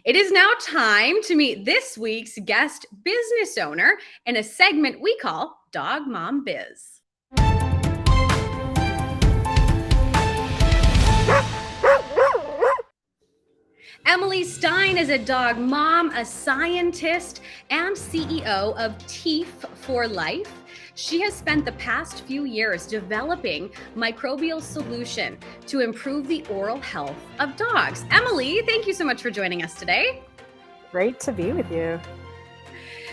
It is now time to meet this week's guest business owner in a segment we call Dog Mom Biz. Emily Stein is a dog mom, a scientist, and CEO of Teef for Life. She has spent the past few years developing microbial solution to improve the oral health of dogs. Emily, thank you so much for joining us today. Great to be with you.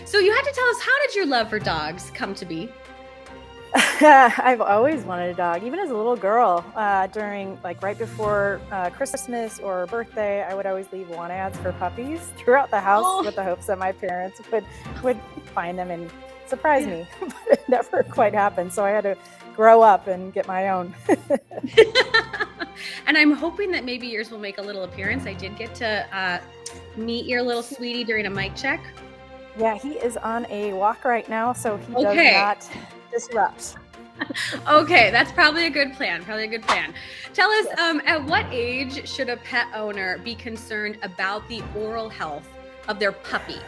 So you had to tell us, how did your love for dogs come to be? I've always wanted a dog, even as a little girl. During right before Christmas or birthday, I would always leave want ads for puppies throughout the house with the hopes that my parents would find them and surprise me. But it never quite happened, so I had to grow up and get my own. And I'm hoping that maybe yours will make a little appearance. I did get to meet your little sweetie during a mic check. Yeah, he is on a walk right now, so he does not disrupt. Okay, that's probably a good plan. Tell us, at what age should a pet owner be concerned about the oral health of their puppy?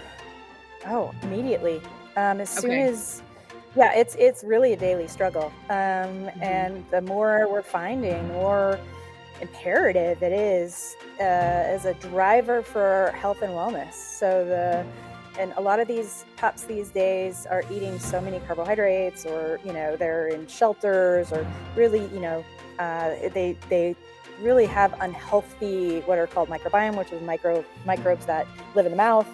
Oh, immediately. As soon as, it's really a daily struggle. And the more we're finding, the more imperative it is as a driver for health and wellness. And a lot of these pups these days are eating so many carbohydrates, or, they're in shelters, or really, they really have unhealthy, what are called microbiome, which is microbes that live in the mouth.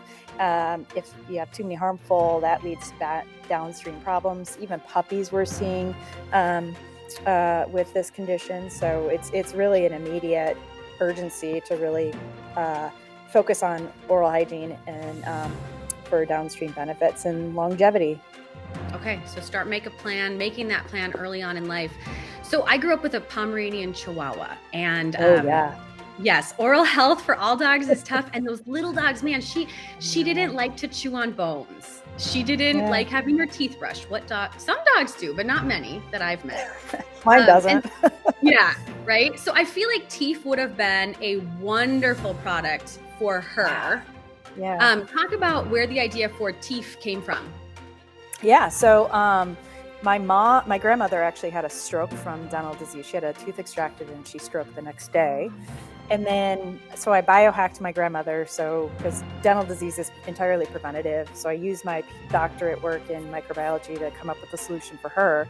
If you have too many harmful, that leads to downstream problems. Even puppies we're seeing with this condition. So it's really an immediate urgency to really focus on oral hygiene and for downstream benefits and longevity. Okay, so start making that plan early on in life. So I grew up with a Pomeranian Chihuahua, and yes, oral health for all dogs is tough. And those little dogs, man, she didn't like to chew on bones. She didn't like having her teeth brushed. Some dogs do, but not many that I've met. Mine doesn't. Right? So I feel like Teef would have been a wonderful product for her. Talk about where the idea for Teef came from. So my grandmother actually had a stroke from dental disease. She had a tooth extracted and she stroked the next day. And then, so I biohacked my grandmother. So, because dental disease is entirely preventative. So I used my doctorate work in microbiology to come up with a solution for her.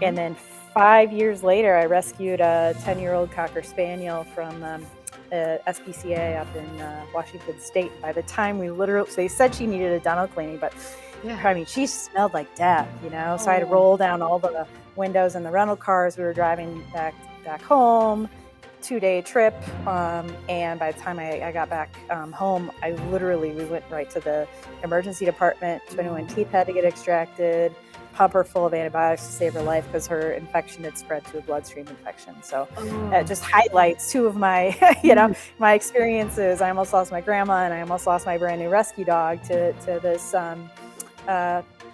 And then 5 years later, I rescued a 10-year-old Cocker Spaniel from SPCA up in Washington State. By the time they said she needed a dental cleaning, but I mean, she smelled like death, So I had to roll down all the windows in the rental cars. We were driving back home, 2-day trip. And by the time I got back home, we went right to the emergency department. 21 teeth had to get extracted, pump her full of antibiotics to save her life because her infection had spread to a bloodstream infection. So it just highlights two of my, my experiences. I almost lost my grandma, and I almost lost my brand new rescue dog to this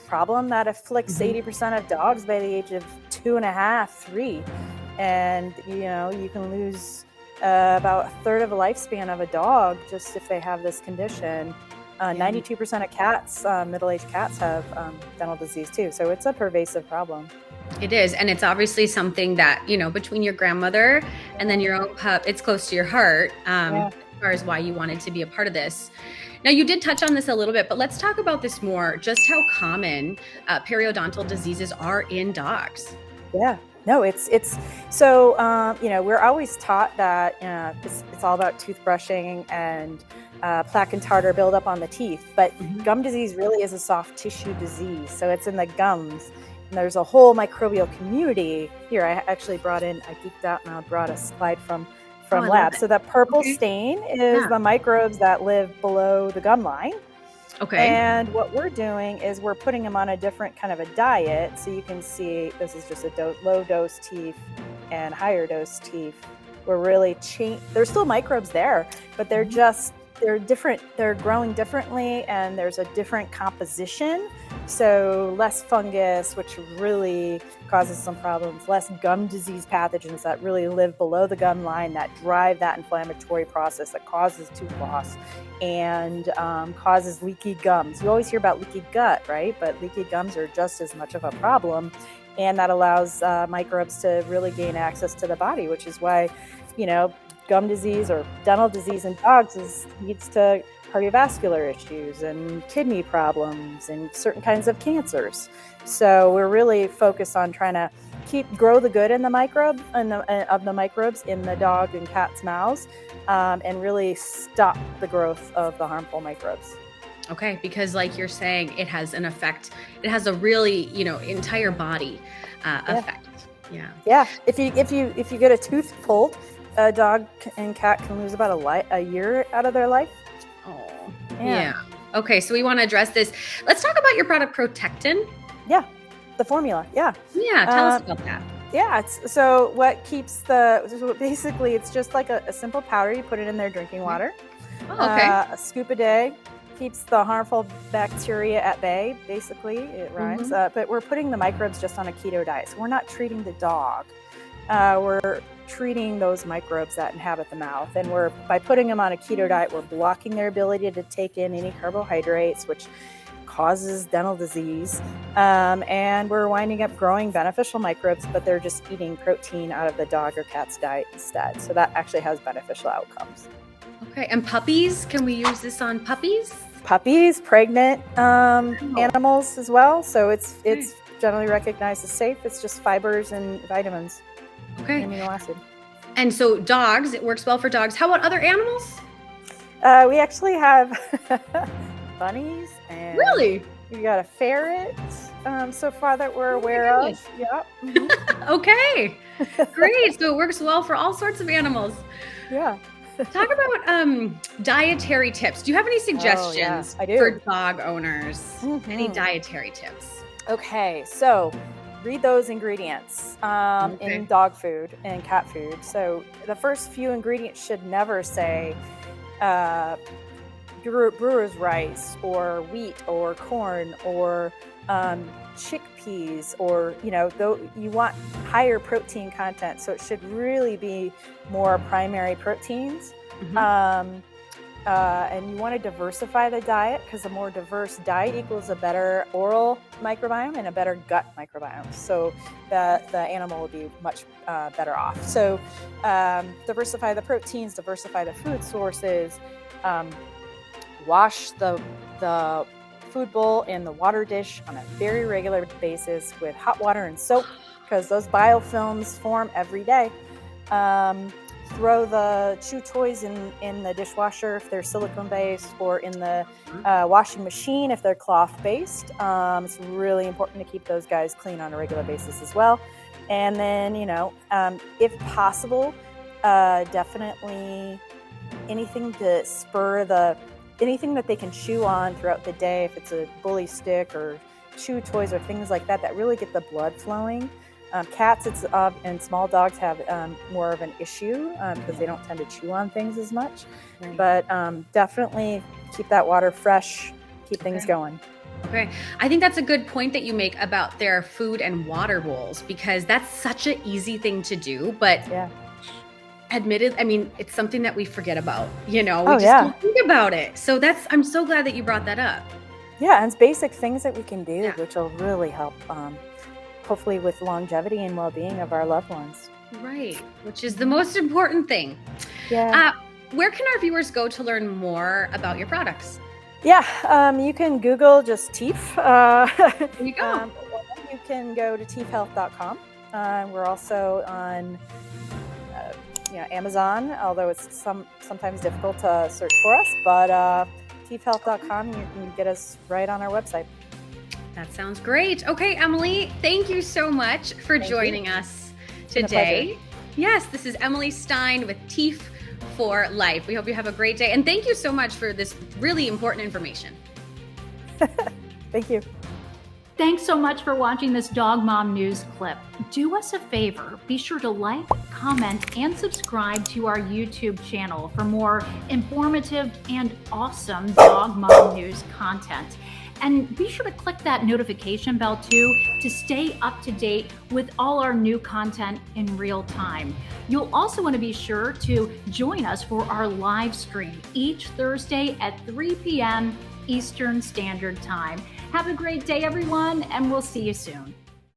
problem that afflicts 80% of dogs by the age of 2.5, 3. And, you can lose about a third of the lifespan of a dog just if they have this condition. 92% of cats, middle-aged cats, have dental disease too. So it's a pervasive problem. It is. And it's obviously something that, between your grandmother and then your own pup, it's close to your heart as far as why you wanted to be a part of this. Now, you did touch on this a little bit, but let's talk about this more, just how common periodontal diseases are in dogs. Yeah. No, it's so, we're always taught that it's all about toothbrushing and plaque and tartar buildup on the teeth. But gum disease really is a soft tissue disease. So it's in the gums. And there's a whole microbial community. Here, I actually I geeked out and I brought a slide from lab. So that purple stain is the microbes that live below the gum line. Okay. And what we're doing is we're putting them on a different kind of a diet. So you can see this is just a low dose Teef and higher dose Teef. We're really there's still microbes there, but they're different. They're growing differently, and there's a different composition So less fungus, which really causes some problems, less gum disease pathogens that really live below the gum line that drive that inflammatory process that causes tooth loss and causes leaky gums. You always hear about leaky gut, right? But leaky gums are just as much of a problem. And that allows microbes to really gain access to the body, which is why, gum disease or dental disease in dogs leads to cardiovascular issues and kidney problems and certain kinds of cancers. So we're really focused on trying to grow the good in the microbe of the microbes in the dog and cat's mouths, and really stop the growth of the harmful microbes. Okay, because like you're saying, it has an effect. It has a really, entire body effect. Yeah. Yeah. If you get a tooth pulled, a dog and cat can lose about a year out of their life. Oh, yeah. Okay, so we want to address this. Let's talk about your product, Protektin. Yeah, the formula. Yeah. Yeah, tell us about that. Yeah, so what keeps basically it's just like a simple powder. You put it in their drinking water. Oh, okay. A scoop a day keeps the harmful bacteria at bay. Basically, it rhymes. But we're putting the microbes just on a keto diet. So we're not treating the dog. We're treating those microbes that inhabit the mouth. And by putting them on a keto diet, we're blocking their ability to take in any carbohydrates, which causes dental disease. And we're winding up growing beneficial microbes, but they're just eating protein out of the dog or cat's diet instead. So that actually has beneficial outcomes. Okay. And puppies, can we use this on puppies? Puppies, pregnant animals as well. So it's generally recognized as safe. It's just fibers and vitamins. Okay. Amino acid. And so dogs, it works well for dogs. How about other animals? We actually have bunnies and really? We got a ferret so far that we're aware of. Yeah. Mm-hmm. Okay. Great. So it works well for all sorts of animals. Yeah. Talk about dietary tips. Do you have any suggestions for dog owners? Mm-hmm. Any dietary tips? Okay. So read those ingredients in dog food and cat food. So the first few ingredients should never say brewer's rice or wheat or corn or chickpeas or, you want higher protein content. So it should really be more primary proteins. Mm-hmm. And you want to diversify the diet because a more diverse diet equals a better oral microbiome and a better gut microbiome. So the animal will be much better off. So diversify the proteins, diversify the food sources, wash the food bowl and the water dish on a very regular basis with hot water and soap because those biofilms form every day. Throw the chew toys in the dishwasher if they're silicone based or in the washing machine if they're cloth based. It's really important to keep those guys clean on a regular basis as well. And then, if possible, definitely anything to spur anything that they can chew on throughout the day, if it's a bully stick or chew toys or things like that really get the blood flowing. Cats and small dogs have more of an issue because they don't tend to chew on things as much. Right. But definitely keep that water fresh, keep things going. Okay. I think that's a good point that you make about their food and water bowls because that's such an easy thing to do. But it's something that we forget about, we just don't think about it. So I'm so glad that you brought that up. Yeah. And it's basic things that we can do, which will really help hopefully with longevity and well-being of our loved ones. Right, which is the most important thing. Yeah. Where can our viewers go to learn more about your products? Yeah, you can Google just Teef. There you go. You can go to teefhealth.com. We're also on Amazon, although it's sometimes difficult to search for us. But teefhealth.com, you can get us right on our website. That sounds great. Okay, Emily, thank you so much for joining us today. Yes, this is Emily Stein with Teef for Life. We hope you have a great day. And thank you so much for this really important information. Thank you. Thanks so much for watching this Dog Mom News clip. Do us a favor, be sure to like, comment, and subscribe to our YouTube channel for more informative and awesome Dog Mom News content. And be sure to click that notification bell too to stay up to date with all our new content in real time. You'll also want to be sure to join us for our live stream each Thursday at 3 p.m. Eastern Standard Time. Have a great day, everyone, and we'll see you soon.